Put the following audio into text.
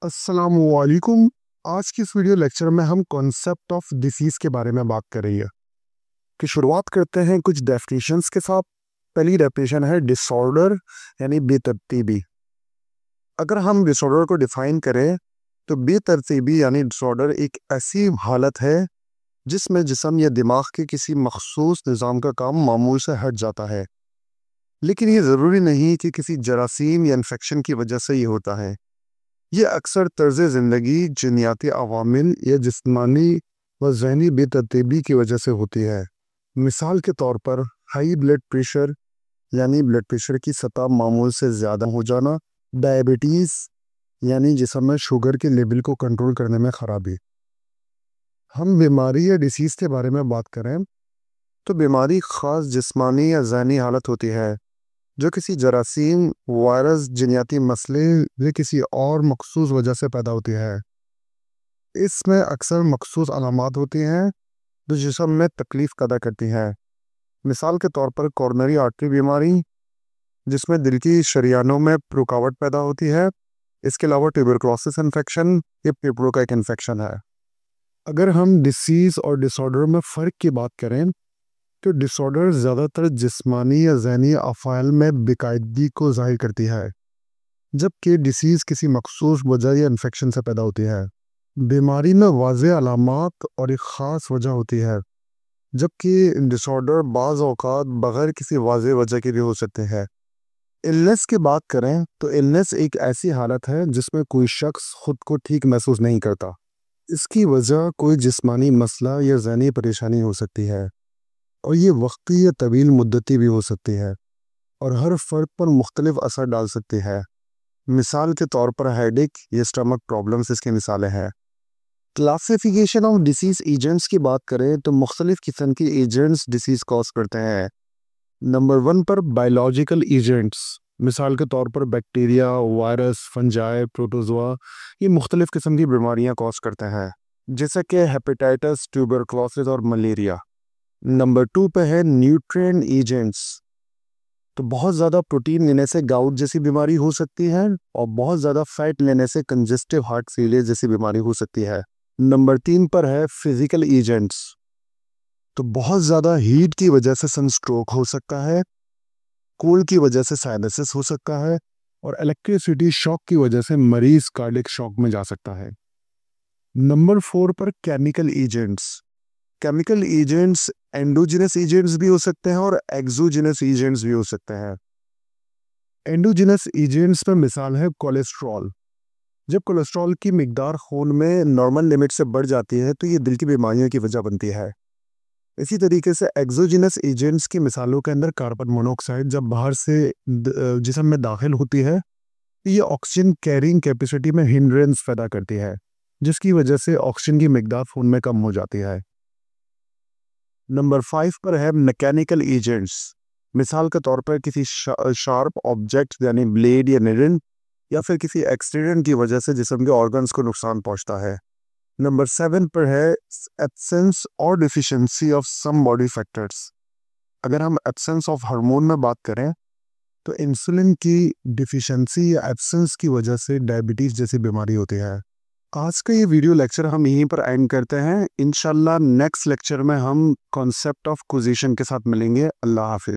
अस्सलामुअलैकुम। आज की इस वीडियो लेक्चर में हम कॉन्सेप्ट ऑफ डिसीज़ के बारे में बात कर रही है कि शुरुआत करते हैं कुछ डेफिनेशंस के साथ। पहली डेफिनेशन है डिसऑर्डर यानी बेतरतीबी। अगर हम डिसऑर्डर को डिफाइन करें तो बेतरतीबी यानी डिसऑर्डर एक ऐसी हालत है जिसमें जिस्म या दिमाग के किसी मखसूस निज़ाम का काम मामूल से हट जाता है, लेकिन ये ज़रूरी नहीं कि किसी जरासीम या इन्फेक्शन की वजह से ये होता है। ये अक्सर तर्ज ज़िंदगी, जीनियाती अवामिल या जिस्मानी व ज़हनी बेतरतीबी की वजह से होती है। मिसाल के तौर पर हाई ब्लड प्रेशर यानी ब्लड प्रेशर की सतह मामूल से ज़्यादा हो जाना, डायबिटीज़ यानी जिस्म में शुगर के लेवल को कंट्रोल करने में ख़राबी। हम बीमारी या डिसीज़ के बारे में बात करें तो बीमारी ख़ास जिस्मानी या ज़हनी हालत होती है जो किसी जरासीम, वायरस, जीनियाती मसले या किसी और मखसूस वजह से पैदा होती है। इसमें अक्सर मखसूस अलामात होती हैं जो जिस्म में तकलीफ़ पैदा करती हैं। मिसाल के तौर पर कॉरोनरी आर्टरी बीमारी जिसमें दिल की शरियानों में रुकावट पैदा होती है। इसके अलावा ट्यूबरकुलोसिस इन्फेक्शन ये फेफड़ों का एक इन्फेक्शन है। अगर हम डिसीज़ और डिसऑर्डर में फ़र्क की बात करें तो डिसऑर्डर ज़्यादातर जिस्मानी या ज़हनी अफ़ाइल में बेकायदगी को ज़ाहिर करती है, जबकि डिसीज़ किसी मखसूस वजह या इन्फेक्शन से पैदा होती है। बीमारी में वाज़ेह अलामात और एक ख़ास वजह होती है, जबकि डिसऑर्डर बाज़ औक़ात बग़ैर किसी वाज़ेह वजह के भी हो सकते हैं। इलनेस की बात करें तो इलनेस एक ऐसी हालत है जिसमें कोई शख्स खुद को ठीक महसूस नहीं करता। इसकी वजह कोई जिस्मानी मसला या ज़हनी परेशानी हो सकती है और ये वक्ती या तवील मुद्दती भी हो सकती है और हर फ़र्द पर मुख्तलिफ असर डाल सकती है। मिसाल के तौर पर हेडेक या स्टमक प्रॉब्लम्स इसकी मिसालें हैं। क्लासिफिकेशन ऑफ डिसीज़ एजेंट्स की बात करें तो मुख्तलिफ किस्म के एजेंट्स डिसीज़ कॉज करते हैं। नंबर 1 पर बायोलॉजिकल एजेंट्स, मिसाल के तौर पर बैक्टीरिया, वायरस, फंजाई, प्रोटोजोआ ये मुख्तलिफ किस्म की बीमारियां कॉज करते हैं, जैसे कि हेपेटाइटिस, ट्यूबरकुलोसिस और मलेरिया। नंबर 2 पे है न्यूट्रिएंट एजेंट्स, तो बहुत ज़्यादा प्रोटीन लेने से गाउट जैसी बीमारी हो सकती है और बहुत ज़्यादा फैट लेने से कंजेस्टिव हार्ट फेलियर जैसी बीमारी हो सकती है। नंबर 3 पर है फिजिकल एजेंट्स, तो बहुत ज़्यादा हीट की वजह से सनस्ट्रोक हो सकता है, कोल्ड की वजह से साइनसिस हो सकता है और इलेक्ट्रिसिटी शॉक की वजह से मरीज कार्डियक शॉक में जा सकता है। नंबर 4 पर chemical agents, chemical agents endogenous agents भी हो सकते हैं और एक्सोजिनस एजेंट्स भी हो सकते हैं। एंडोजिनस एजेंट्स में मिसाल है कोलेस्ट्रॉल। जब कोलेस्ट्रॉल की मिकदार खून में नॉर्मल लिमिट से बढ़ जाती है तो ये दिल की बीमारियों की वजह बनती है। इसी तरीके से एक्सोजिनस एजेंट्स की मिसालों के अंदर कार्बन मोनोऑक्साइड जब बाहर से जिस्म में दाखिल होती है तो ये ऑक्सीजन कैरिंग कैपेसिटी में हिंड्रेंस पैदा करती है, जिसकी वजह से ऑक्सीजन की मिकदार खून में कम हो जाती है। नंबर 5 पर है मैकेनिकल एजेंट्स, मिसाल के तौर पर किसी शार्प ऑब्जेक्ट यानी ब्लेड या निडल या फिर किसी एक्सीडेंट की वजह से जिस्म के ऑर्गन्स को नुकसान पहुंचता है। नंबर 7 पर है एब्सेंस और deficiency of some body factors. अगर हम एब्सेंस ऑफ हार्मोन में बात करें तो इंसुलिन की डिफिशिएंसी या एब्सेंस की वजह से डायबिटीज़ जैसी बीमारी होती है। आज का ये वीडियो लेक्चर हम यहीं पर एंड करते हैं। इंशाल्लाह नेक्स्ट लेक्चर में हम कॉन्सेप्ट ऑफ कुजीशन के साथ मिलेंगे। अल्लाह हाफिज़।